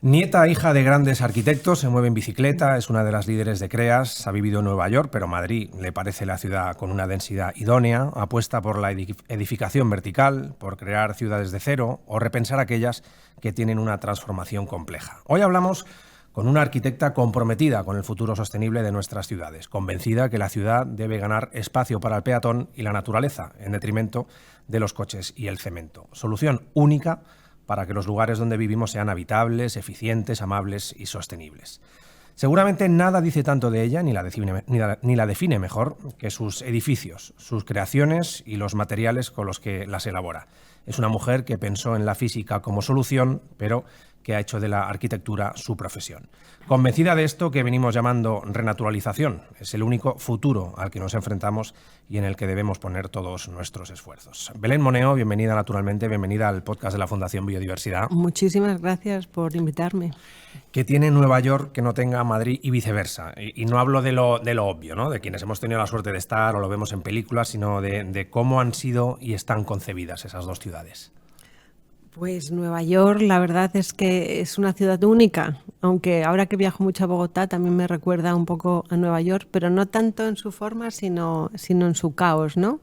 Nieta, hija de grandes arquitectos, se mueve en bicicleta, es una de las líderes de CREAS, ha vivido en Nueva York, pero Madrid le parece la ciudad con una densidad idónea, apuesta por la edificación vertical, por crear ciudades de cero o repensar aquellas que tienen una transformación compleja. Hoy hablamos con una arquitecta comprometida con el futuro sostenible de nuestras ciudades, convencida que la ciudad debe ganar espacio para el peatón y la naturaleza, en detrimento de los coches y el cemento. Solución única para que los lugares donde vivimos sean habitables, eficientes, amables y sostenibles. Seguramente nada dice tanto de ella, ni la define mejor, que sus edificios, sus creaciones y los materiales con los que las elabora. Es una mujer que pensó en la física como solución, pero que ha hecho de la arquitectura su profesión. Convencida de esto que venimos llamando renaturalización, es el único futuro al que nos enfrentamos y en el que debemos poner todos nuestros esfuerzos. Belén Moneo, bienvenida naturalmente, bienvenida al podcast de la Fundación Biodiversidad. Muchísimas gracias por invitarme. ¿Qué tiene Nueva York que no tenga Madrid y viceversa? Y no hablo de lo obvio, ¿no? De quienes hemos tenido la suerte de estar o lo vemos en películas, sino de cómo han sido y están concebidas esas dos ciudades. Pues Nueva York, la verdad es que es una ciudad única, aunque ahora que viajo mucho a Bogotá también me recuerda un poco a Nueva York, pero no tanto en su forma, sino en su caos, ¿no?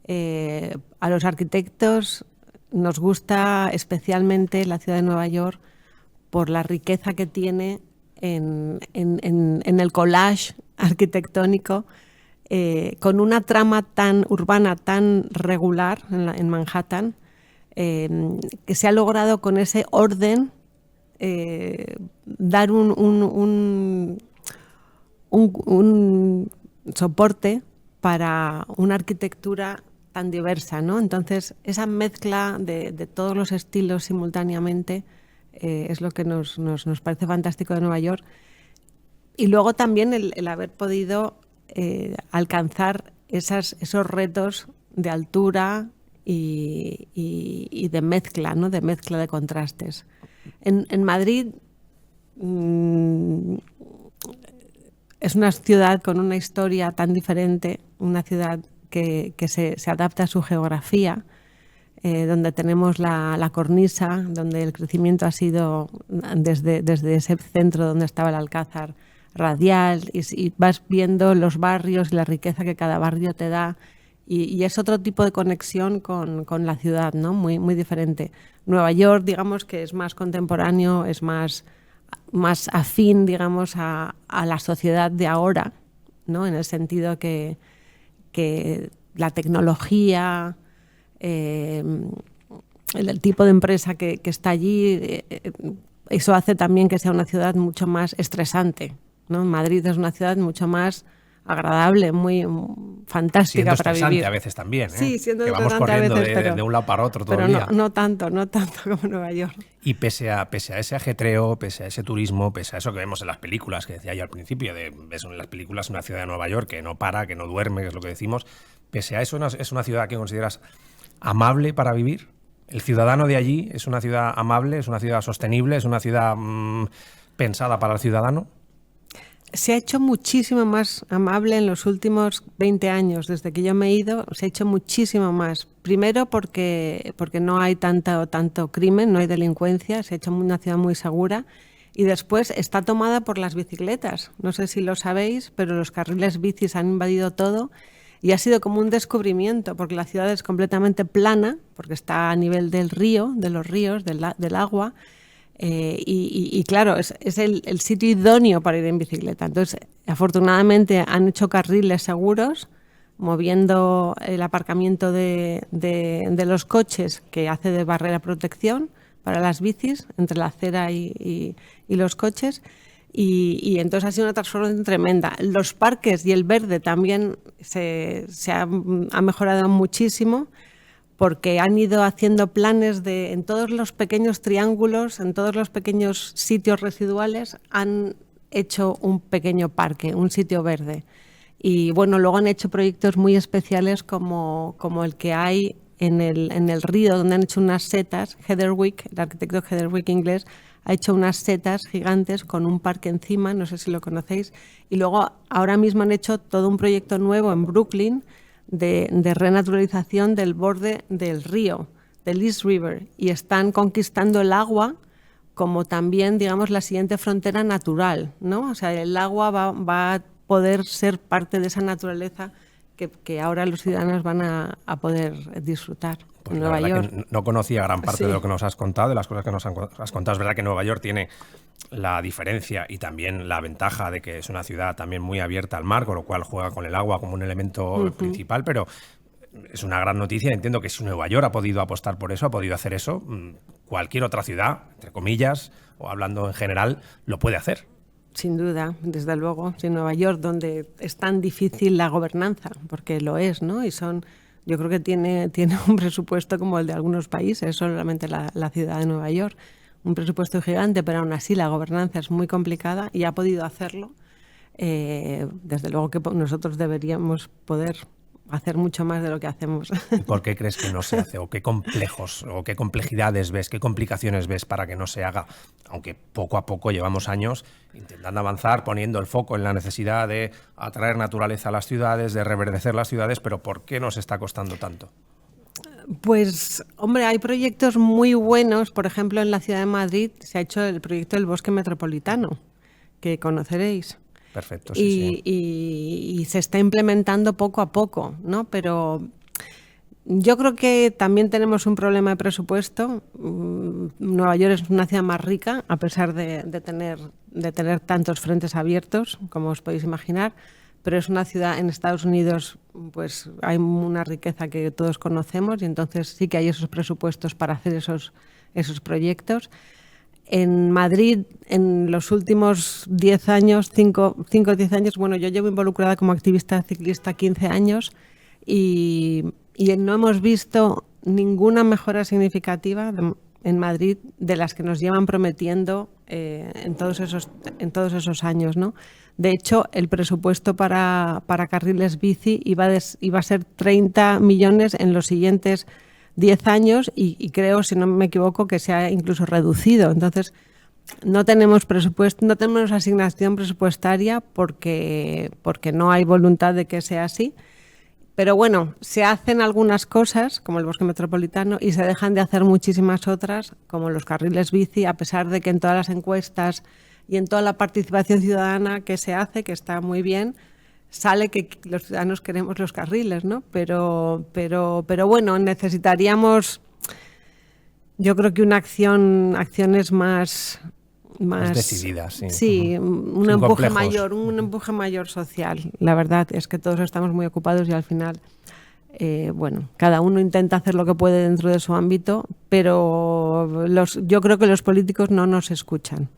A los arquitectos nos gusta especialmente la ciudad de Nueva York por la riqueza que tiene en el collage arquitectónico, con una trama tan urbana, tan regular en Manhattan, que se ha logrado con ese orden dar un soporte para una arquitectura tan diversa, ¿no? Entonces, esa mezcla de todos los estilos simultáneamente es lo que nos parece fantástico de Nueva York. Y luego también el haber podido alcanzar esos retos de altura y de mezcla, ¿no? De mezcla de contrastes. En Madrid es una ciudad con una historia tan diferente, una ciudad que se adapta a su geografía, donde tenemos la cornisa, donde el crecimiento ha sido desde ese centro donde estaba el Alcázar radial, y vas viendo los barrios y la riqueza que cada barrio te da. Y es otro tipo de conexión con la ciudad, ¿no? Muy, muy diferente. Nueva York, digamos que es más contemporáneo, es más afín, digamos, a la sociedad de ahora, ¿no? En el sentido que la tecnología, el tipo de empresa que está allí, eso hace también que sea una ciudad mucho más estresante, ¿no? Madrid es una ciudad mucho más agradable, muy fantástica para vivir. Siendo estresante a veces también, ¿eh? Sí, siendo que vamos estresante corriendo a veces, de un lado para otro todo el día. Pero no tanto como Nueva York. Y pese a ese ajetreo, pese a ese turismo, pese a eso que vemos en las películas, que decía yo al principio, ves en las películas una ciudad de Nueva York que no para, que no duerme, que es lo que decimos, pese a eso es una ciudad que consideras amable para vivir. El ciudadano de allí es una ciudad amable, es una ciudad sostenible, es una ciudad pensada para el ciudadano. Se ha hecho muchísimo más amable en los últimos 20 años. Desde que yo me he ido, se ha hecho muchísimo más. Primero porque no hay tanto crimen, no hay delincuencia, se ha hecho una ciudad muy segura. Y después está tomada por las bicicletas. No sé si lo sabéis, pero los carriles bicis han invadido todo y ha sido como un descubrimiento, porque la ciudad es completamente plana, porque está a nivel del río, de los ríos, del agua. Y claro, es el sitio idóneo para ir en bicicleta. Entonces, afortunadamente han hecho carriles seguros, moviendo el aparcamiento de los coches, que hace de barrera protección para las bicis entre la acera y los coches. Y entonces ha sido una transformación tremenda. Los parques y el verde también ha mejorado muchísimo, porque han ido haciendo planes en todos los pequeños triángulos, en todos los pequeños sitios residuales, han hecho un pequeño parque, un sitio verde. Y bueno, luego han hecho proyectos muy especiales como el que hay en el río, donde han hecho unas setas. Heatherwick, el arquitecto Heatherwick inglés, ha hecho unas setas gigantes con un parque encima, no sé si lo conocéis. Y luego ahora mismo han hecho todo un proyecto nuevo en Brooklyn, de renaturalización del borde del río, del East River, y están conquistando el agua como también, digamos, la siguiente frontera natural, ¿no? O sea, el agua va a poder ser parte de esa naturaleza que ahora los ciudadanos van a poder disfrutar. Pues en Nueva York. Que no conocía gran parte Sí. de lo que nos has contado, de las cosas que nos has contado. Es verdad que Nueva York tiene la diferencia y también la ventaja de que es una ciudad también muy abierta al mar, con lo cual juega con el agua como un elemento principal, pero es una gran noticia. Entiendo que si Nueva York ha podido apostar por eso, ha podido hacer eso, cualquier otra ciudad, entre comillas, o hablando en general, lo puede hacer. Sin duda, desde luego. En Nueva York, donde es tan difícil la gobernanza, porque lo es, ¿no? Y yo creo que tiene un presupuesto como el de algunos países, solamente la ciudad de Nueva York. Un presupuesto gigante, pero aún así la gobernanza es muy complicada y ha podido hacerlo. Desde luego que nosotros deberíamos poder hacer mucho más de lo que hacemos. ¿Y por qué crees que no se hace? ¿O qué complejos, o qué complejidades ves, qué complicaciones ves para que no se haga? Aunque poco a poco llevamos años intentando avanzar, poniendo el foco en la necesidad de atraer naturaleza a las ciudades, de reverdecer las ciudades, pero ¿por qué nos está costando tanto? Pues, hombre, hay proyectos muy buenos. Por ejemplo, en la ciudad de Madrid se ha hecho el proyecto del Bosque Metropolitano, que conoceréis. Perfecto, sí. Y se está implementando poco a poco, ¿no? Pero yo creo que también tenemos un problema de presupuesto. Nueva York es una ciudad más rica, a pesar de tener tantos frentes abiertos, como os podéis imaginar, pero es una ciudad, en Estados Unidos, pues hay una riqueza que todos conocemos y entonces sí que hay esos presupuestos para hacer esos proyectos. En Madrid, en los últimos 10 años, 5 o 10 años, bueno, yo llevo involucrada como activista ciclista 15 años y no hemos visto ninguna mejora significativa en Madrid de las que nos llevan prometiendo en todos esos años, ¿no? De hecho, el presupuesto para carriles bici iba a ser 30 millones en los siguientes 10 años y creo, si no me equivoco, que se ha incluso reducido. Entonces, no tenemos presupuesto, no tenemos asignación presupuestaria porque no hay voluntad de que sea así. Pero bueno, se hacen algunas cosas, como el Bosque Metropolitano, y se dejan de hacer muchísimas otras, como los carriles bici, a pesar de que en todas las encuestas y en toda la participación ciudadana que se hace, que está muy bien, sale que los ciudadanos queremos los carriles, ¿no? Pero bueno, necesitaríamos, yo creo que acciones más decididas, sí. Sí, un empuje mayor social. La verdad es que todos estamos muy ocupados y al final, bueno, cada uno intenta hacer lo que puede dentro de su ámbito, pero yo creo que los políticos no nos escuchan.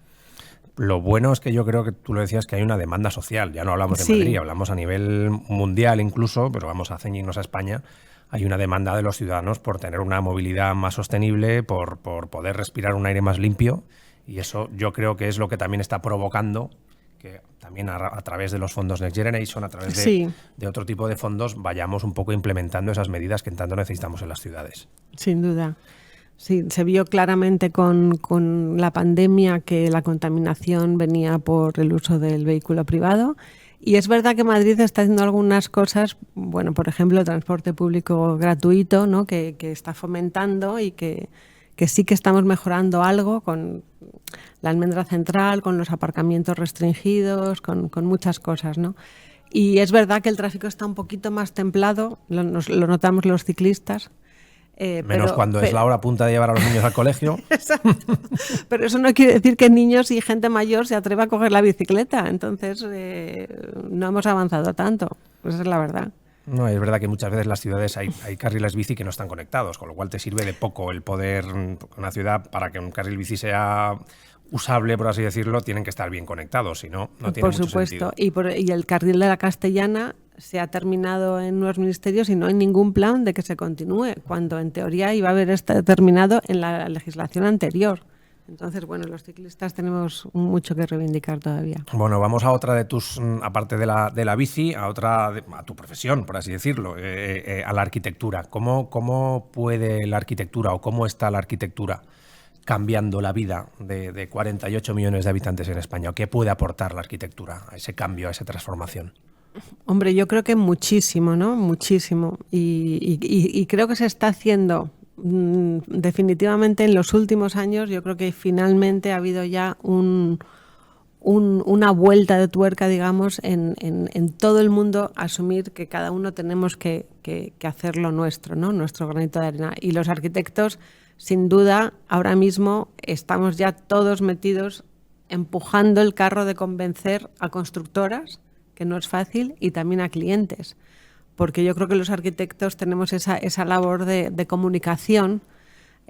Lo bueno es que yo creo que tú lo decías, que hay una demanda social. Ya no hablamos de Madrid, hablamos a nivel mundial incluso, pero vamos a ceñirnos a España. Hay una demanda de los ciudadanos por tener una movilidad más sostenible, por poder respirar un aire más limpio. Y eso yo creo que es lo que también está provocando que también a través de los fondos Next Generation, a través de otro tipo de fondos, vayamos un poco implementando esas medidas que tanto necesitamos en las ciudades. Sin duda. Sí, se vio claramente con la pandemia que la contaminación venía por el uso del vehículo privado. Y es verdad que Madrid está haciendo algunas cosas, bueno, por ejemplo, el transporte público gratuito, ¿no? que está fomentando y que sí que estamos mejorando algo con la almendra central, con los aparcamientos restringidos, con muchas cosas, ¿no? Y es verdad que el tráfico está un poquito más templado, lo notamos los ciclistas. Menos cuando es la hora punta de llevar a los niños al colegio. Exacto. Pero eso no quiere decir que niños y gente mayor se atreva a coger la bicicleta. Entonces, no hemos avanzado tanto. Esa es la verdad. No, es verdad que muchas veces en las ciudades hay carriles bici que no están conectados, con lo cual te sirve de poco el poder, una ciudad, para que un carril bici sea usable, por así decirlo, tienen que estar bien conectados, si no, no tiene mucho sentido. Por supuesto, y el carril de la Castellana se ha terminado en nuevos ministerios y no hay ningún plan de que se continúe, cuando en teoría iba a haber terminado en la legislación anterior. Entonces, bueno, los ciclistas tenemos mucho que reivindicar todavía. Bueno, vamos a otra de tus, aparte de la bici, a tu profesión, por así decirlo, a la arquitectura. ¿Cómo puede la arquitectura o cómo está la arquitectura cambiando la vida de 48 millones de habitantes en España? ¿Qué puede aportar la arquitectura a ese cambio, a esa transformación? Hombre, yo creo que muchísimo, ¿no? Muchísimo. Y creo que se está haciendo definitivamente en los últimos años yo creo que finalmente ha habido ya una vuelta de tuerca, digamos, en todo el mundo, asumir que cada uno tenemos que hacer lo nuestro, ¿no? Nuestro granito de arena. Y los arquitectos, sin duda, ahora mismo estamos ya todos metidos empujando el carro de convencer a constructoras, que no es fácil, y también a clientes. Porque yo creo que los arquitectos tenemos esa labor de comunicación,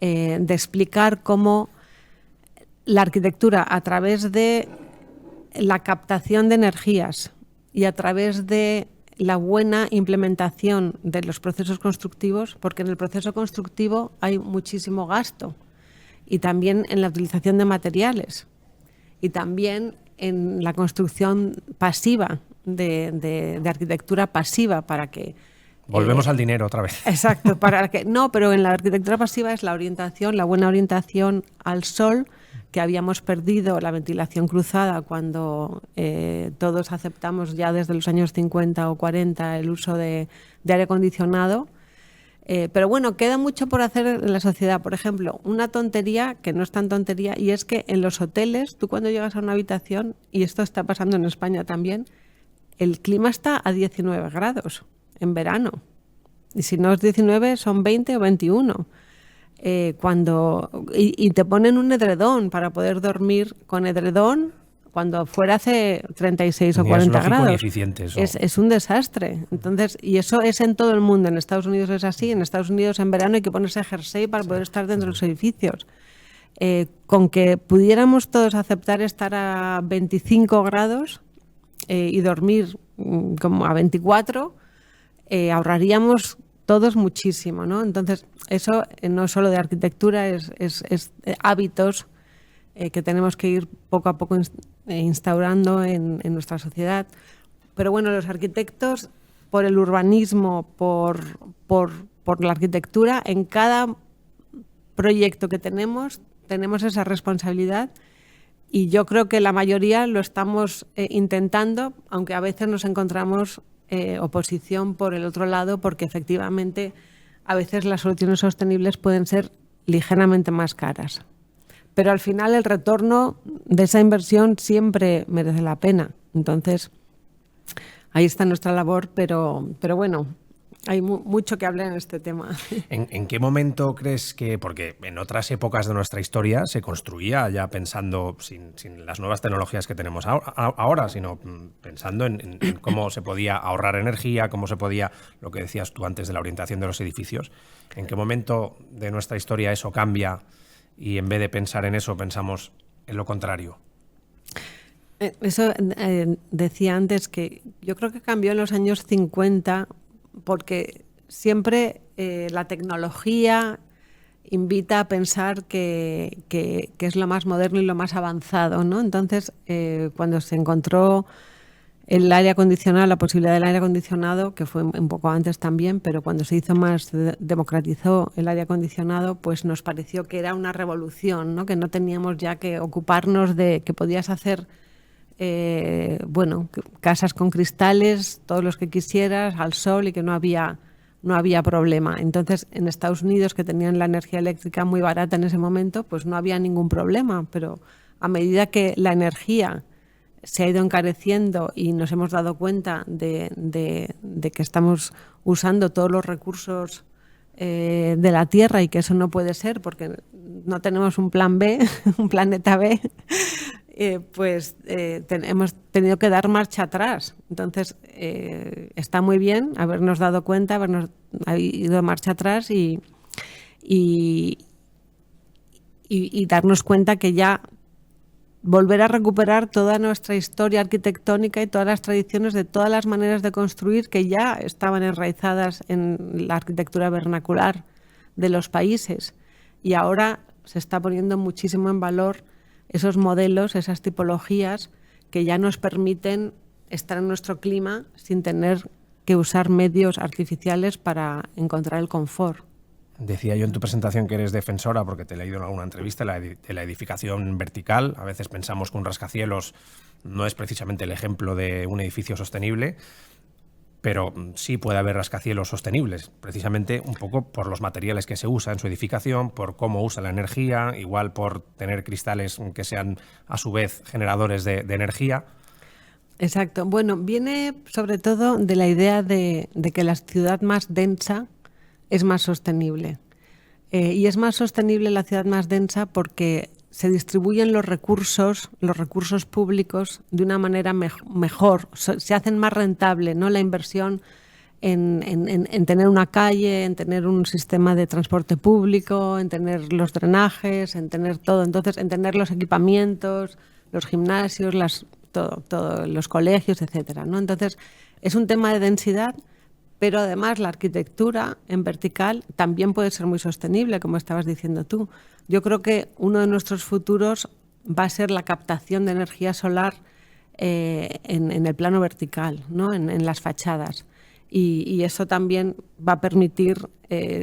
de explicar cómo la arquitectura, a través de la captación de energías y a través de la buena implementación de los procesos constructivos, porque en el proceso constructivo hay muchísimo gasto, y también en la utilización de materiales, y también en la construcción pasiva, de arquitectura pasiva, para que... Volvemos al dinero otra vez. Exacto, pero en la arquitectura pasiva es la orientación, la buena orientación al sol, que habíamos perdido la ventilación cruzada cuando todos aceptamos ya desde los años 50 o 40 el uso de aire acondicionado. Pero bueno, queda mucho por hacer en la sociedad. Por ejemplo, una tontería que no es tan tontería, y es que en los hoteles, tú cuando llegas a una habitación, y esto está pasando en España también, el clima está a 19 grados en verano. Y si no es 19, son 20 o 21. Y te ponen un edredón para poder dormir con edredón cuando fuera hace 36 o 40 grados. Es un desastre. Entonces, y eso es en todo el mundo. En Estados Unidos es así. En Estados Unidos en verano hay que ponerse jersey para poder estar dentro de los edificios. Con que pudiéramos todos aceptar estar a 25 grados y dormir como a 24, ahorraríamos todos muchísimo, ¿no? Entonces, eso no es solo de arquitectura, es hábitos que tenemos que ir poco a poco instaurando en nuestra sociedad. Pero bueno, los arquitectos, por el urbanismo, por la arquitectura, en cada proyecto que tenemos esa responsabilidad, y yo creo que la mayoría lo estamos intentando, aunque a veces nos encontramos oposición por el otro lado, porque efectivamente a veces las soluciones sostenibles pueden ser ligeramente más caras. Pero al final el retorno de esa inversión siempre merece la pena. Entonces, ahí está nuestra labor, pero bueno, hay mucho que hablar en este tema. ¿En qué momento crees que, porque en otras épocas de nuestra historia se construía ya pensando sin las nuevas tecnologías que tenemos ahora, sino pensando en cómo se podía ahorrar energía, cómo se podía, lo que decías tú antes de la orientación de los edificios? ¿En qué momento de nuestra historia eso cambia y en vez de pensar en eso pensamos en lo contrario? Eso decía antes, que yo creo que cambió en los años 50, porque siempre la tecnología invita a pensar que es lo más moderno y lo más avanzado, ¿no? Entonces, cuando se encontró el aire acondicionado, la posibilidad del aire acondicionado, que fue un poco antes también, pero cuando se hizo más, democratizó el aire acondicionado, pues nos pareció que era una revolución, ¿no? Que no teníamos ya que ocuparnos de que podías hacer casas con cristales, todos los que quisieras, al sol, y que no había problema. Entonces, en Estados Unidos, que tenían la energía eléctrica muy barata en ese momento, pues no había ningún problema. Pero a medida que la energía se ha ido encareciendo y nos hemos dado cuenta de que estamos usando todos los recursos de la Tierra, y que eso no puede ser porque no tenemos un plan B, un planeta B, hemos tenido que dar marcha atrás. Entonces, está muy bien habernos dado cuenta, habernos ido marcha atrás y darnos cuenta que ya volver a recuperar toda nuestra historia arquitectónica y todas las tradiciones de todas las maneras de construir que ya estaban enraizadas en la arquitectura vernacular de los países. Y ahora se está poniendo muchísimo en valor esos modelos, esas tipologías que ya nos permiten estar en nuestro clima sin tener que usar medios artificiales para encontrar el confort. Decía yo en tu presentación que eres defensora, porque te he leído en alguna entrevista, de la edificación vertical. A veces pensamos que un rascacielos no es precisamente el ejemplo de un edificio sostenible. pero sí puede haber rascacielos sostenibles, precisamente un poco por los materiales que se usa en su edificación, por cómo usa la energía, igual por tener cristales que sean a su vez generadores de energía. Exacto. Bueno, viene sobre todo de la idea de que la ciudad más densa es más sostenible. Y es más sostenible la ciudad más densa porque se distribuyen los recursos públicos de una manera mejor, se hacen más rentable, ¿no? La inversión en tener una calle, en tener un sistema de transporte público, en tener los drenajes, en tener todo. Entonces, en tener los equipamientos, los gimnasios, todo, los colegios, etcétera, ¿no? Entonces, es un tema de densidad, pero además la arquitectura en vertical también puede ser muy sostenible, como estabas diciendo tú. Yo creo que uno de nuestros futuros va a ser la captación de energía solar en el plano vertical, ¿no? En las fachadas. Y eso también va a permitir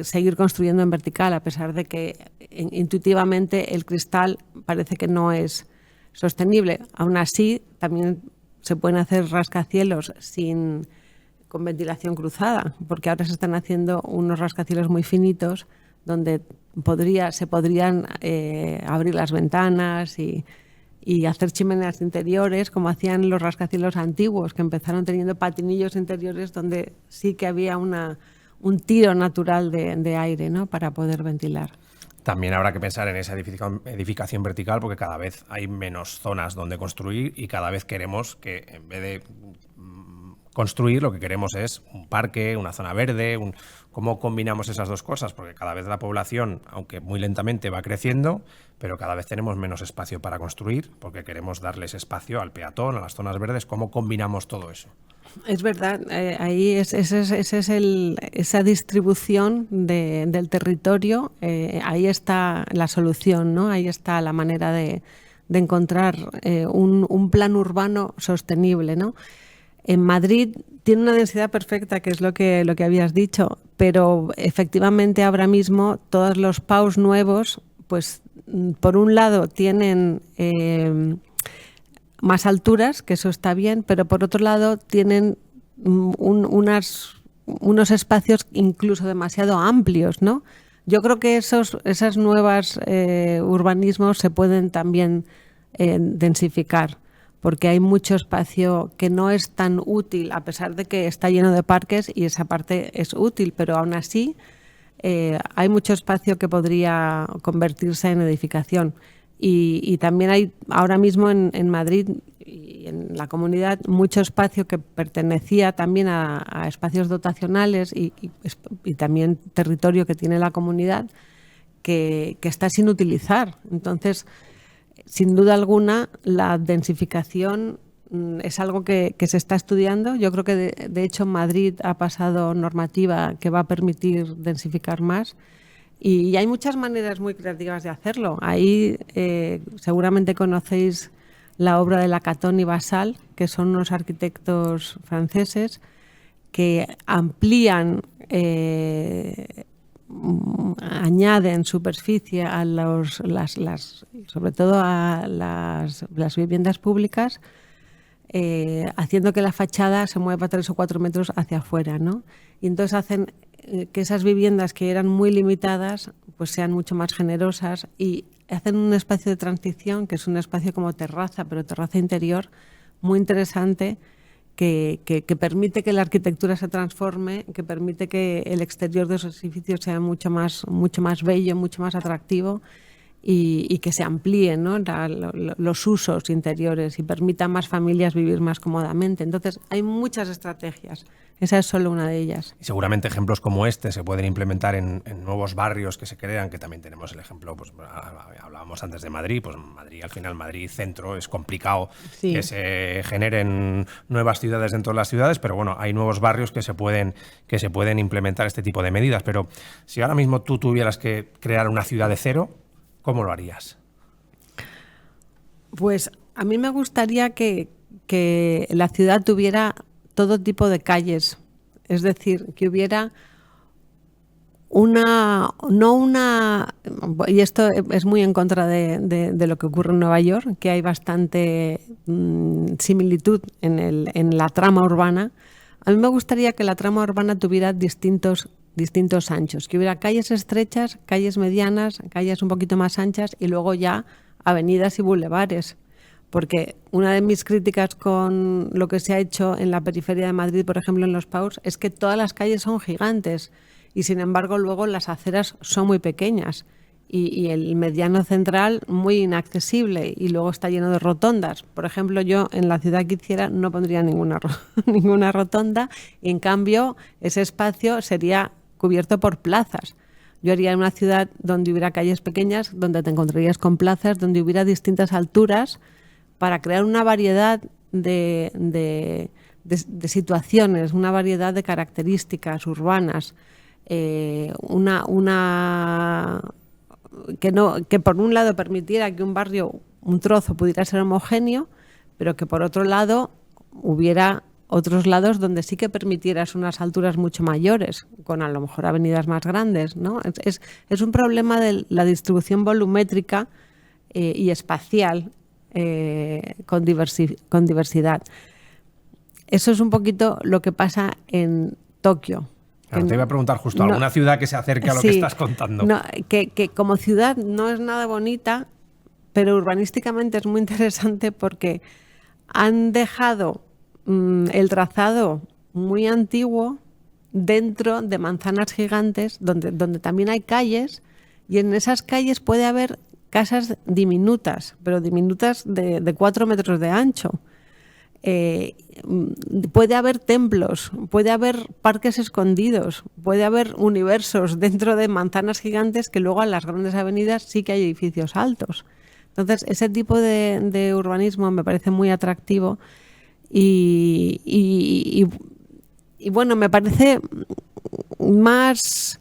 seguir construyendo en vertical, a pesar de que intuitivamente el cristal parece que no es sostenible. Aún así, también se pueden hacer rascacielos con ventilación cruzada, porque ahora se están haciendo unos rascacielos muy finitos donde se podrían abrir las ventanas y hacer chimeneas interiores, como hacían los rascacielos antiguos, que empezaron teniendo patinillos interiores donde sí que había un tiro natural de aire, ¿no? Para poder ventilar. También habrá que pensar en esa edificación vertical, porque cada vez hay menos zonas donde construir y cada vez queremos que, en vez de construir, lo que queremos es un parque, una zona verde. ¿Cómo combinamos esas dos cosas? Porque cada vez la población, aunque muy lentamente, va creciendo, pero cada vez tenemos menos espacio para construir, porque queremos darles espacio al peatón, a las zonas verdes. ¿Cómo combinamos todo eso? Es verdad, ahí esa distribución del territorio, ahí está la solución, ¿no? Ahí está la manera de encontrar un plan urbano sostenible, ¿no? En Madrid tiene una densidad perfecta, que es lo que habías dicho, pero efectivamente ahora mismo todos los PAUs nuevos, pues por un lado tienen más alturas, que eso está bien, pero por otro lado tienen unos espacios incluso demasiado amplios, ¿no? Yo creo que esas nuevas urbanismos se pueden también densificar, porque hay mucho espacio que no es tan útil, a pesar de que está lleno de parques y esa parte es útil, pero aún así hay mucho espacio que podría convertirse en edificación. Y también hay ahora mismo en Madrid y en la comunidad mucho espacio que pertenecía también a espacios dotacionales y también territorio que tiene la comunidad que está sin utilizar. Entonces, sin duda alguna, la densificación es algo que se está estudiando. Yo creo que de hecho Madrid ha pasado normativa que va a permitir densificar más. Y hay muchas maneras muy creativas de hacerlo. Ahí seguramente conocéis la obra de Lacaton y Basal, que son unos arquitectos franceses que amplían, añaden superficie a sobre todo a las viviendas públicas, haciendo que la fachada se mueva 3 o 4 metros hacia afuera, ¿no? Y entonces hacen que esas viviendas que eran muy limitadas pues sean mucho más generosas y hacen un espacio de transición que es un espacio como terraza, pero terraza interior, muy interesante, que permite que la arquitectura se transforme, que permite que el exterior de esos edificios sea mucho más bello, mucho más atractivo y que se amplíen, ¿no? Los usos interiores y permita a más familias vivir más cómodamente. Entonces, hay muchas estrategias. Esa es solo una de ellas. Y seguramente ejemplos como este se pueden implementar en nuevos barrios que se crean, que también tenemos el ejemplo, pues hablábamos antes de Madrid, pues Madrid, al final Madrid centro, es complicado que se generen nuevas ciudades dentro de las ciudades, pero bueno, hay nuevos barrios que se pueden implementar este tipo de medidas. Pero si ahora mismo tú tuvieras que crear una ciudad de cero, ¿cómo lo harías? Pues a mí me gustaría que la ciudad tuviera todo tipo de calles, es decir, que hubiera y esto es muy en contra de lo que ocurre en Nueva York, que hay bastante similitud en la trama urbana. A mí me gustaría que la trama urbana tuviera distintos anchos, que hubiera calles estrechas, calles medianas, calles un poquito más anchas y luego ya avenidas y bulevares. Porque una de mis críticas con lo que se ha hecho en la periferia de Madrid, por ejemplo, en los PAUs, es que todas las calles son gigantes y, sin embargo, luego las aceras son muy pequeñas y el mediano central muy inaccesible y luego está lleno de rotondas. Por ejemplo, yo en la ciudad que hiciera no pondría ninguna rotonda y, en cambio, ese espacio sería cubierto por plazas. Yo haría una ciudad donde hubiera calles pequeñas, donde te encontrarías con plazas, donde hubiera distintas alturas, para crear una variedad de situaciones, una variedad de características urbanas, que por un lado permitiera que un barrio, un trozo, pudiera ser homogéneo, pero que por otro lado hubiera otros lados donde sí que permitieras unas alturas mucho mayores, con a lo mejor avenidas más grandes, ¿no? Es un problema de la distribución volumétrica y espacial con diversidad. Eso es un poquito lo que pasa en Tokio. Claro, te iba a preguntar justo, ¿alguna ciudad que se acerque a lo que estás contando? No, que como ciudad no es nada bonita, pero urbanísticamente es muy interesante porque han dejado el trazado muy antiguo dentro de manzanas gigantes donde también hay calles, y en esas calles puede haber casas diminutas, pero diminutas de 4 metros de ancho. Puede haber templos, puede haber parques escondidos, puede haber universos dentro de manzanas gigantes, que luego en las grandes avenidas sí que hay edificios altos. Entonces, ese tipo de urbanismo me parece muy atractivo y bueno, me parece más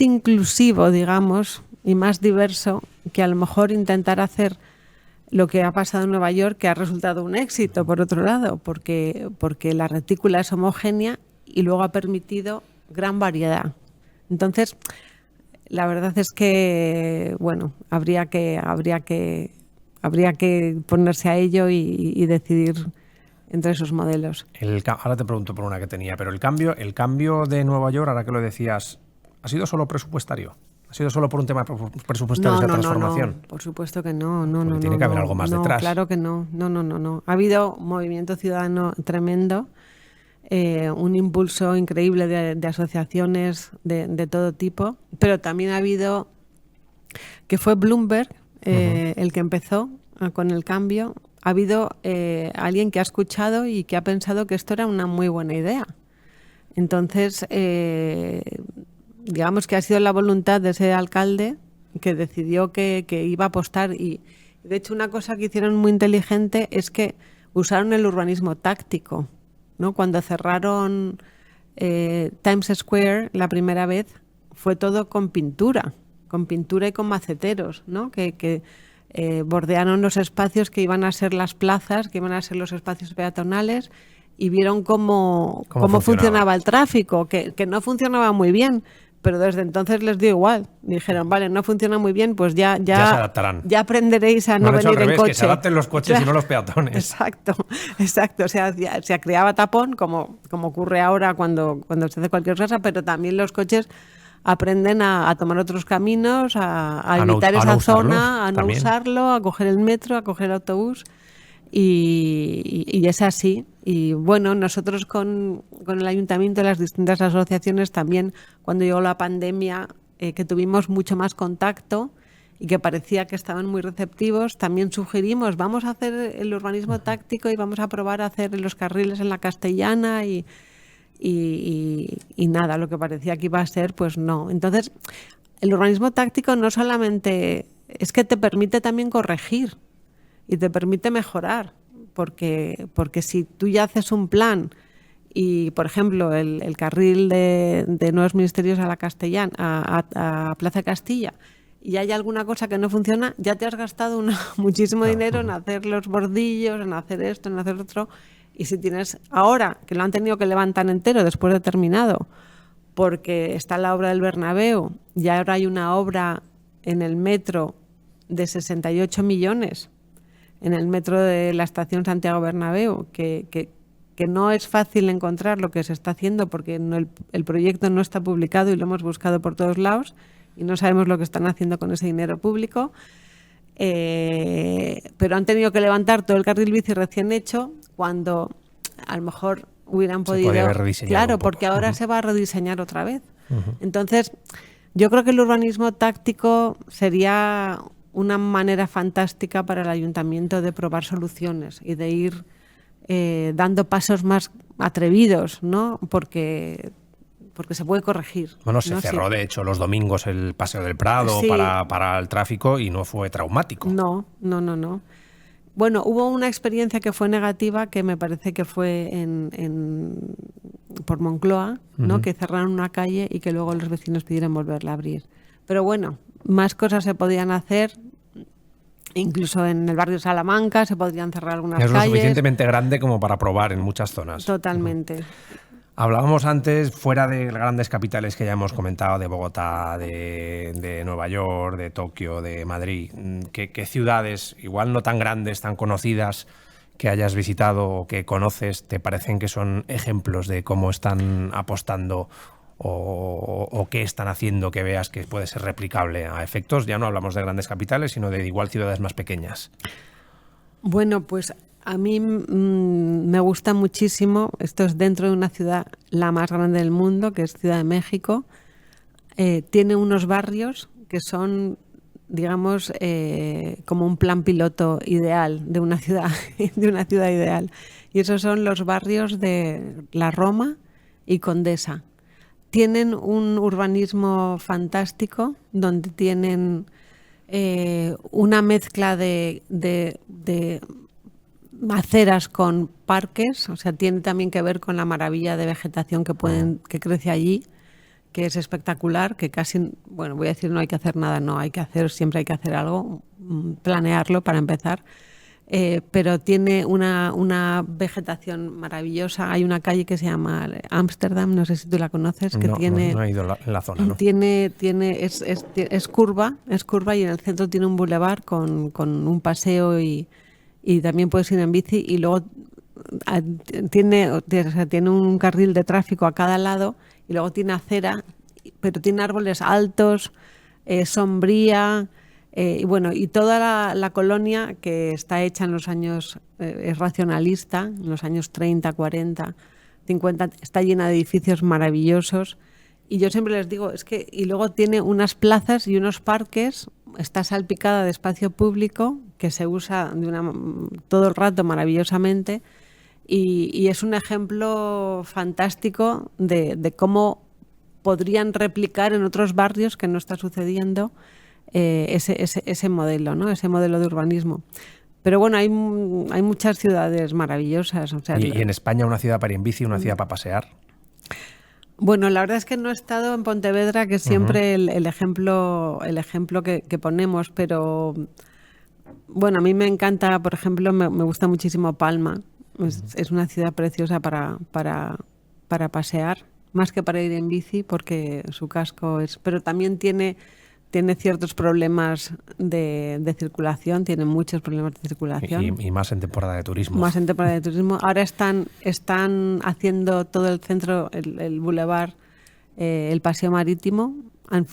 inclusivo, digamos, y más diverso que a lo mejor intentar hacer lo que ha pasado en Nueva York, que ha resultado un éxito, por otro lado, porque la retícula es homogénea y luego ha permitido gran variedad. Entonces, la verdad es que, bueno, habría que ponerse a ello y decidir entre esos modelos. Ahora te pregunto por una que tenía, pero el cambio de Nueva York, ahora que lo decías, ¿ha sido solo presupuestario? ¿Ha sido solo por un tema presupuestario esa transformación? No, por supuesto que no. Tiene que haber algo más detrás. Claro que no. Ha habido movimiento ciudadano tremendo, un impulso increíble de asociaciones de todo tipo, pero también ha habido, que fue Bloomberg el que empezó con el cambio. Ha habido alguien que ha escuchado y que ha pensado que esto era una muy buena idea. Entonces, digamos que ha sido la voluntad de ese alcalde que decidió que iba a apostar. Y de hecho, una cosa que hicieron muy inteligente es que usaron el urbanismo táctico, ¿no? Cuando cerraron Times Square la primera vez, fue todo con pintura y con maceteros, ¿no? Que bordearon los espacios que iban a ser las plazas, que iban a ser los espacios peatonales, y vieron cómo funcionaba el tráfico, que no funcionaba muy bien, pero desde entonces les dio igual. Dijeron, vale, no funciona muy bien, pues ya se adaptarán. Ya aprenderéis a no venir al revés, en coche. Que se adapten los coches y no los peatones. Exacto. O sea, se creaba tapón, como ocurre ahora cuando se hace cualquier cosa, pero también los coches aprenden a tomar otros caminos, a evitar esa zona, a no usarlo, a coger el metro, a coger el autobús. Y es así. Y bueno, nosotros con el ayuntamiento y las distintas asociaciones también, cuando llegó la pandemia, que tuvimos mucho más contacto y que parecía que estaban muy receptivos, también sugerimos, vamos a hacer el urbanismo táctico y vamos a probar a hacer los carriles en la Castellana y nada, lo que parecía que iba a ser, pues no. Entonces, el urbanismo táctico no solamente es que te permite también corregir y te permite mejorar, porque si tú ya haces un plan y, por ejemplo, el carril de Nuevos Ministerios a la Castellana, a Plaza Castilla, y hay alguna cosa que no funciona, ya te has gastado muchísimo dinero en hacer los bordillos, en hacer esto, en hacer otro. Y si tienes ahora, que lo han tenido que levantar entero después de terminado, porque está la obra del Bernabéu y ahora hay una obra en el metro de 68 millones, en el metro de la estación Santiago Bernabéu, que que no es fácil encontrar lo que se está haciendo porque el proyecto no está publicado y lo hemos buscado por todos lados y no sabemos lo que están haciendo con ese dinero público. Pero han tenido que levantar todo el carril bici recién hecho cuando a lo mejor hubieran podido... podía haber rediseñado claro, un poco. porque ahora se va a rediseñar otra vez. Entonces, yo creo que el urbanismo táctico sería una manera fantástica para el ayuntamiento de probar soluciones y de ir dando pasos más atrevidos, ¿no? Porque se puede corregir. Bueno, se ¿no? cerró, de hecho, los domingos el Paseo del Prado Sí. para el tráfico y no fue traumático. No. Bueno, hubo una experiencia que fue negativa, que me parece que fue por Moncloa, ¿no? Que cerraron una calle y que luego los vecinos pidieron volverla a abrir. Pero bueno, más cosas se podían hacer. Incluso en el barrio Salamanca se podrían cerrar algunas Es lo calles. suficientemente grande como para probar en muchas zonas. Totalmente. Hablábamos antes, fuera de las grandes capitales que ya hemos comentado, de Bogotá, de Nueva York, de Tokio, de Madrid, ¿qué ciudades, igual no tan grandes, tan conocidas, que hayas visitado o que conoces, te parecen que son ejemplos de cómo están apostando o qué están haciendo que veas que puede ser replicable a efectos? Ya no hablamos de grandes capitales, sino de igual ciudades más pequeñas. Bueno, pues a mí me gusta muchísimo, esto es dentro de una ciudad la más grande del mundo, que es Ciudad de México. Tiene unos barrios que son, digamos, como un plan piloto ideal de una ciudad, de una ciudad ideal. Y esos son los barrios de La Roma y Condesa. Tienen un urbanismo fantástico donde tienen una mezcla de aceras con parques, o sea, tiene también que ver con la maravilla de vegetación que crece allí, que es espectacular, que casi, bueno, voy a decir no hay que hacer nada, no, siempre hay que hacer algo, planearlo para empezar. Pero tiene una vegetación maravillosa. Hay una calle que se llama Ámsterdam, no sé si tú la conoces, que No he ido en la zona, ¿no? Es curva y en el centro tiene un bulevar con un paseo y también puedes ir en bici, y luego tiene un carril de tráfico a cada lado y luego tiene acera, pero tiene árboles altos, sombría. Y bueno, y toda la colonia, que está hecha en los años, es racionalista, en los años 30, 40, 50, está llena de edificios maravillosos. Y yo siempre les digo, y luego tiene unas plazas y unos parques, está salpicada de espacio público que se usa todo el rato maravillosamente, y es un ejemplo fantástico de cómo podrían replicar en otros barrios, que no está sucediendo, ese modelo, ¿no? Ese modelo de urbanismo. Pero bueno, hay muchas ciudades maravillosas. O sea, ¿Y en España una ciudad para ir en bici, una ciudad para pasear? Bueno, la verdad es que no he estado en Pontevedra, que es siempre el ejemplo que ponemos, pero bueno, a mí me encanta, por ejemplo, me gusta muchísimo Palma. Es una ciudad preciosa para pasear, más que para ir en bici, porque su casco es... Pero también tiene ciertos problemas de circulación, tiene muchos problemas de circulación. Y más en temporada de turismo. Más en temporada de turismo. Ahora están haciendo todo el centro, el bulevar, el paseo marítimo.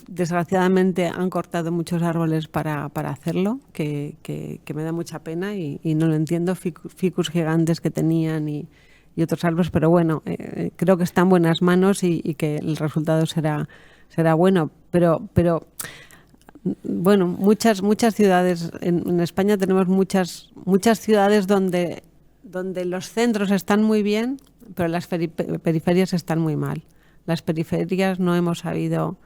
Desgraciadamente han cortado muchos árboles para hacerlo, que me da mucha pena y no lo entiendo. Ficus gigantes que tenían y otros árboles, pero bueno, creo que está en buenas manos y que el resultado será bueno. Pero bueno, muchas ciudades en España tenemos muchas ciudades donde los centros están muy bien, pero las periferias están muy mal. Las periferias no hemos sabido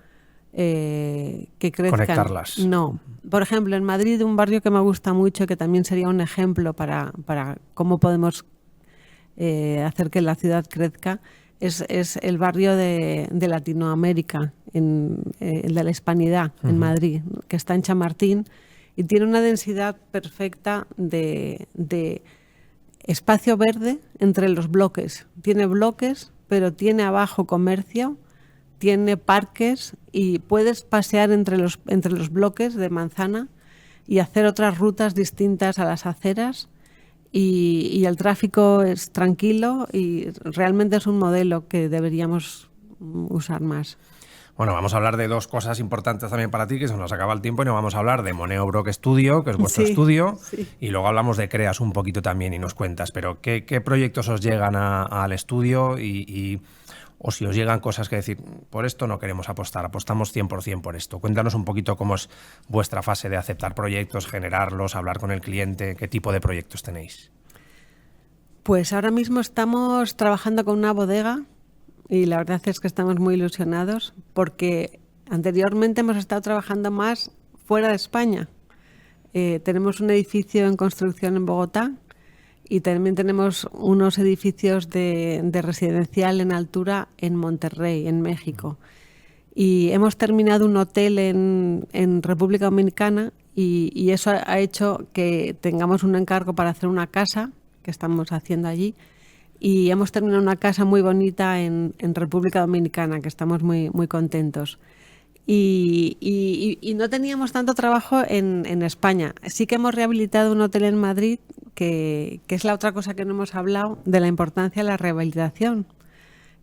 que crezcan. Conectarlas. No. Por ejemplo, en Madrid, un barrio que me gusta mucho, que también sería un ejemplo para cómo podemos hacer que la ciudad crezca, es el barrio de Latinoamérica, el de la Hispanidad, en Madrid, que está en Chamartín, y tiene una densidad perfecta de espacio verde entre los bloques. Tiene bloques, pero tiene abajo comercio, tiene parques, y puedes pasear entre los bloques de manzana y hacer otras rutas distintas a las aceras. y el tráfico es tranquilo y realmente es un modelo que deberíamos usar más. Bueno, vamos a hablar de dos cosas importantes también para ti, que se nos acaba el tiempo, y nos vamos a hablar de Moneo Brock Studio, que es vuestro estudio, y luego hablamos de Creas un poquito también y nos cuentas, pero ¿qué proyectos os llegan al estudio o si os llegan cosas que decir, por esto no queremos apostar, apostamos 100% por esto? Cuéntanos un poquito cómo es vuestra fase de aceptar proyectos, generarlos, hablar con el cliente, qué tipo de proyectos tenéis. Pues ahora mismo estamos trabajando con una bodega y la verdad es que estamos muy ilusionados porque anteriormente hemos estado trabajando más fuera de España. Tenemos un edificio en construcción en Bogotá y también tenemos unos edificios de residencial en altura en Monterrey, en México. Y hemos terminado un hotel en República Dominicana y eso ha hecho que tengamos un encargo para hacer una casa que estamos haciendo allí. Y hemos terminado una casa muy bonita en República Dominicana, que estamos muy, muy contentos. Y no teníamos tanto trabajo en España. Sí que hemos rehabilitado un hotel en Madrid, que es la otra cosa que no hemos hablado, de la importancia de la rehabilitación,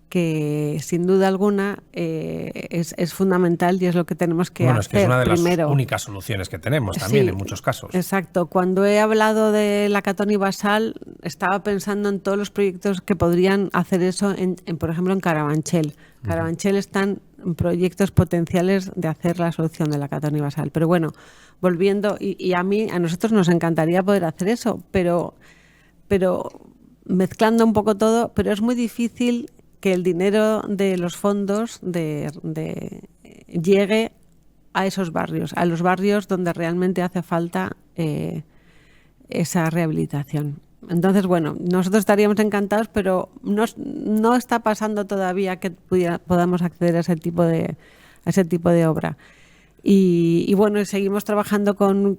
que sin duda alguna es fundamental y es lo que tenemos que hacer. Es que es una de primero. Las únicas soluciones que tenemos también, sí, en muchos casos. Exacto. Cuando he hablado de la Catón y Basal, estaba pensando en todos los proyectos que podrían hacer eso, por ejemplo, en Carabanchel. Carabanchel están proyectos potenciales de hacer la solución de la Catón y Basal. Pero bueno, volviendo, y a nosotros nos encantaría poder hacer eso, pero mezclando un poco todo, pero es muy difícil que el dinero de los fondos llegue a esos barrios, a los barrios donde realmente hace falta esa rehabilitación. Entonces, bueno, nosotros estaríamos encantados, pero no está pasando todavía que podamos acceder a ese tipo de obra. Y bueno, seguimos trabajando con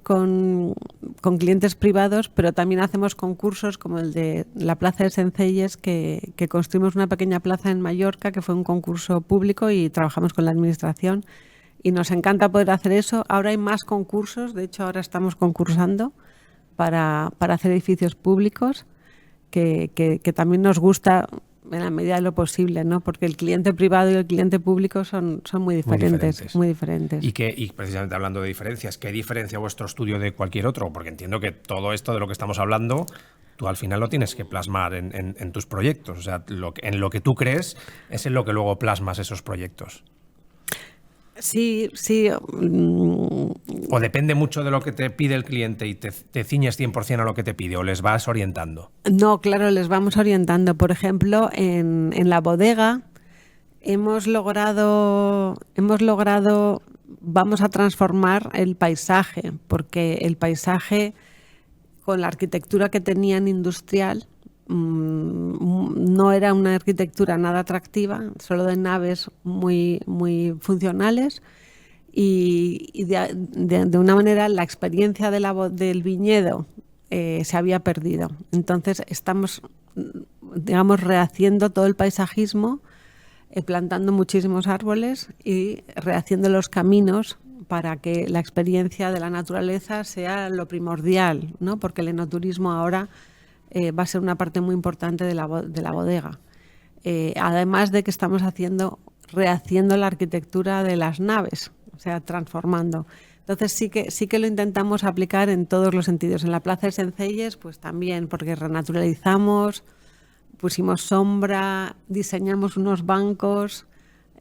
clientes privados, pero también hacemos concursos como el de la Plaza de Sencelles, que construimos una pequeña plaza en Mallorca, que fue un concurso público y trabajamos con la administración. Y nos encanta poder hacer eso. Ahora hay más concursos, de hecho ahora estamos concursando para hacer edificios públicos, que también nos gusta en la medida de lo posible, ¿no? Porque el cliente privado y el cliente público son muy diferentes. Muy diferentes. Y precisamente hablando de diferencias, ¿qué diferencia vuestro estudio de cualquier otro? Porque entiendo que todo esto de lo que estamos hablando, tú al final lo tienes que plasmar en tus proyectos. O sea, en lo que tú crees es en lo que luego plasmas esos proyectos. Sí. ¿O depende mucho de lo que te pide el cliente y te ciñes 100% a lo que te pide o les vas orientando? No, claro, les vamos orientando. Por ejemplo, en la bodega hemos logrado, vamos a transformar el paisaje, porque el paisaje con la arquitectura que tenían industrial no era una arquitectura nada atractiva, solo de naves muy, muy funcionales y de una manera la experiencia del viñedo se había perdido. Entonces estamos, digamos, rehaciendo todo el paisajismo, plantando muchísimos árboles y rehaciendo los caminos para que la experiencia de la naturaleza sea lo primordial, ¿no? Porque el enoturismo ahora va a ser una parte muy importante de la bodega. Además de que estamos rehaciendo la arquitectura de las naves, o sea, transformando. Entonces sí que lo intentamos aplicar en todos los sentidos. En la Plaza de Sencelles, pues también, porque renaturalizamos, pusimos sombra, diseñamos unos bancos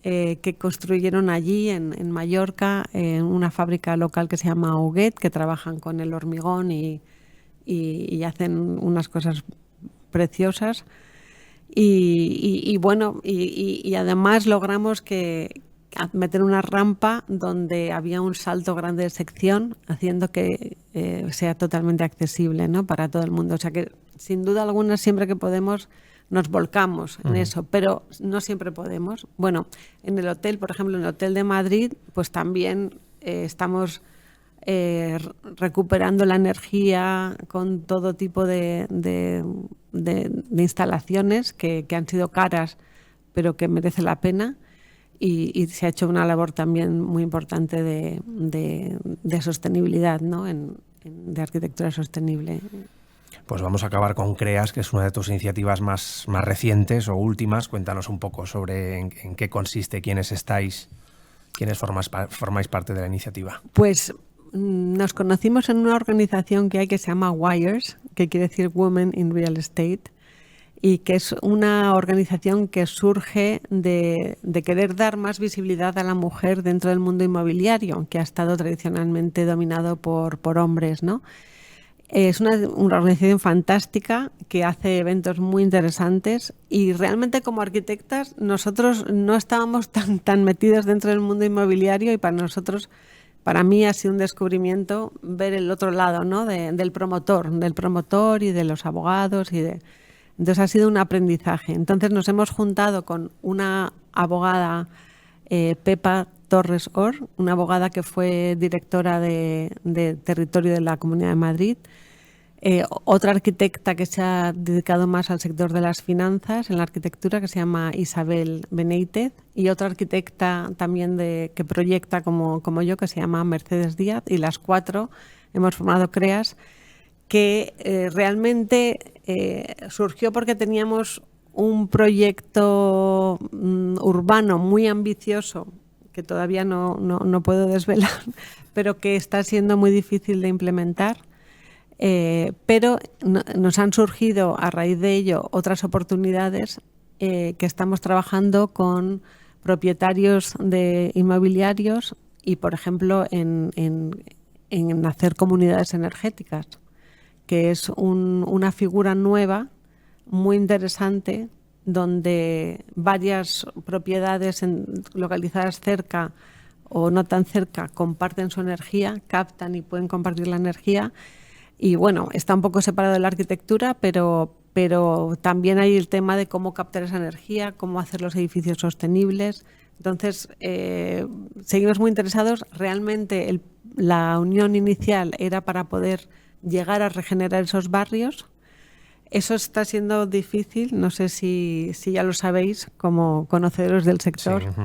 que construyeron allí en Mallorca, en una fábrica local que se llama Huguet, que trabajan con el hormigón y hacen unas cosas preciosas y bueno, y además logramos meter una rampa donde había un salto grande de sección, haciendo que sea totalmente accesible, ¿no? Para todo el mundo. O sea que sin duda alguna siempre que podemos nos volcamos en eso, pero no siempre podemos. Bueno, en el hotel, por ejemplo, en el Hotel de Madrid, pues también estamos recuperando la energía con todo tipo de instalaciones que han sido caras, pero que merece la pena. Y se ha hecho una labor también muy importante de sostenibilidad, ¿no? De arquitectura sostenible. Pues vamos a acabar con CREAS, que es una de tus iniciativas más recientes o últimas. Cuéntanos un poco sobre en qué consiste, quiénes estáis, quiénes formáis parte de la iniciativa. Pues nos conocimos en una organización que hay que se llama WIRES, que quiere decir Women in Real Estate, y que es una organización que surge de querer dar más visibilidad a la mujer dentro del mundo inmobiliario, que ha estado tradicionalmente dominado por hombres, ¿no? Es una organización fantástica que hace eventos muy interesantes y realmente como arquitectas nosotros no estábamos tan metidos dentro del mundo inmobiliario y para mí ha sido un descubrimiento ver el otro lado, ¿no? del promotor y de los abogados entonces ha sido un aprendizaje. Entonces nos hemos juntado con una abogada, Pepa Torres Or, una abogada que fue directora de territorio de la Comunidad de Madrid, otra arquitecta que se ha dedicado más al sector de las finanzas en la arquitectura, que se llama Isabel Benítez, y otra arquitecta también que proyecta como yo, que se llama Mercedes Díaz, y las 4 hemos formado CREAS, que realmente surgió porque teníamos un proyecto urbano muy ambicioso, que todavía no puedo desvelar, pero que está siendo muy difícil de implementar. Pero nos han surgido a raíz de ello otras oportunidades que estamos trabajando con propietarios de inmobiliarios y, por ejemplo, en hacer comunidades energéticas, que es una figura nueva, muy interesante, donde varias propiedades localizadas cerca o no tan cerca comparten su energía, captan y pueden compartir la energía. Y bueno, está un poco separado de la arquitectura, pero también hay el tema de cómo captar esa energía, cómo hacer los edificios sostenibles. Entonces, seguimos muy interesados. Realmente la unión inicial era para poder llegar a regenerar esos barrios. Eso está siendo difícil, no sé si ya lo sabéis como conocedores del sector. Sí.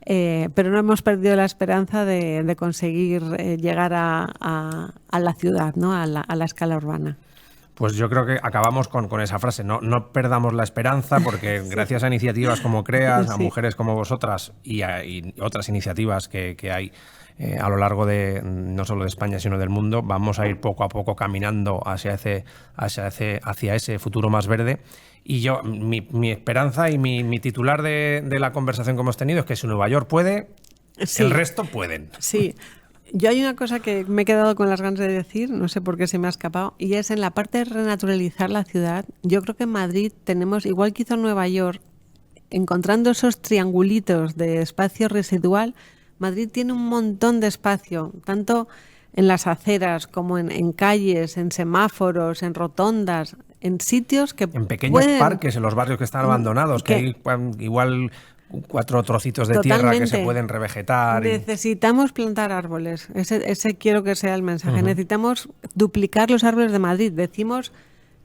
Pero no hemos perdido la esperanza de conseguir llegar a la ciudad, ¿no? a la escala urbana. Pues yo creo que acabamos con esa frase, no perdamos la esperanza, porque sí. Gracias a iniciativas como CREAS, sí. A mujeres como vosotras y otras iniciativas que hay a lo largo de no solo de España sino del mundo, vamos a ir poco a poco caminando hacia ese futuro más verde. Y yo, mi esperanza y mi titular de la conversación que hemos tenido es que si Nueva York puede, sí. El resto pueden. Sí. Yo hay una cosa que me he quedado con las ganas de decir, no sé por qué se me ha escapado, y es en la parte de renaturalizar la ciudad. Yo creo que en Madrid tenemos, igual que hizo Nueva York, encontrando esos triangulitos de espacio residual, Madrid tiene un montón de espacio, tanto en las aceras como en calles, en semáforos, en rotondas, en sitios que en pequeños parques, en los barrios que están abandonados, que hay igual 4 trocitos de tierra que se pueden revegetar. Necesitamos plantar árboles. Ese quiero que sea el mensaje. Necesitamos duplicar los árboles de Madrid. Decimos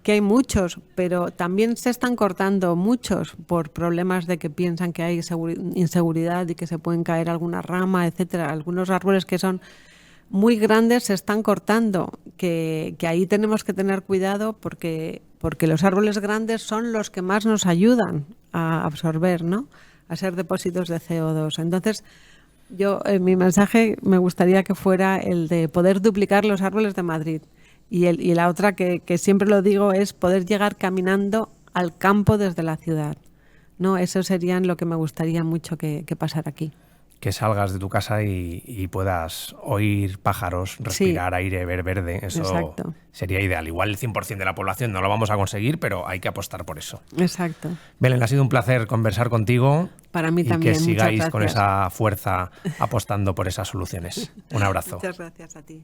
que hay muchos, pero también se están cortando muchos por problemas de que piensan que hay inseguridad y que se pueden caer alguna rama, etcétera. Algunos árboles que son muy grandes se están cortando, que ahí tenemos que tener cuidado porque los árboles grandes son los que más nos ayudan a absorber, ¿no? A ser depósitos de CO2. Entonces, mi mensaje me gustaría que fuera el de poder duplicar los árboles de Madrid. Y la otra, que siempre lo digo, es poder llegar caminando al campo desde la ciudad, ¿no? Eso serían lo que me gustaría mucho que pasara aquí. Que salgas de tu casa y puedas oír pájaros, respirar aire, ver verde. Eso Exacto. Sería ideal. Igual el 100% de la población no lo vamos a conseguir, pero hay que apostar por eso. Exacto. Belén, ha sido un placer conversar contigo. Para mí y también. Que sigáis con esa fuerza apostando por esas soluciones. Un abrazo. Muchas gracias a ti.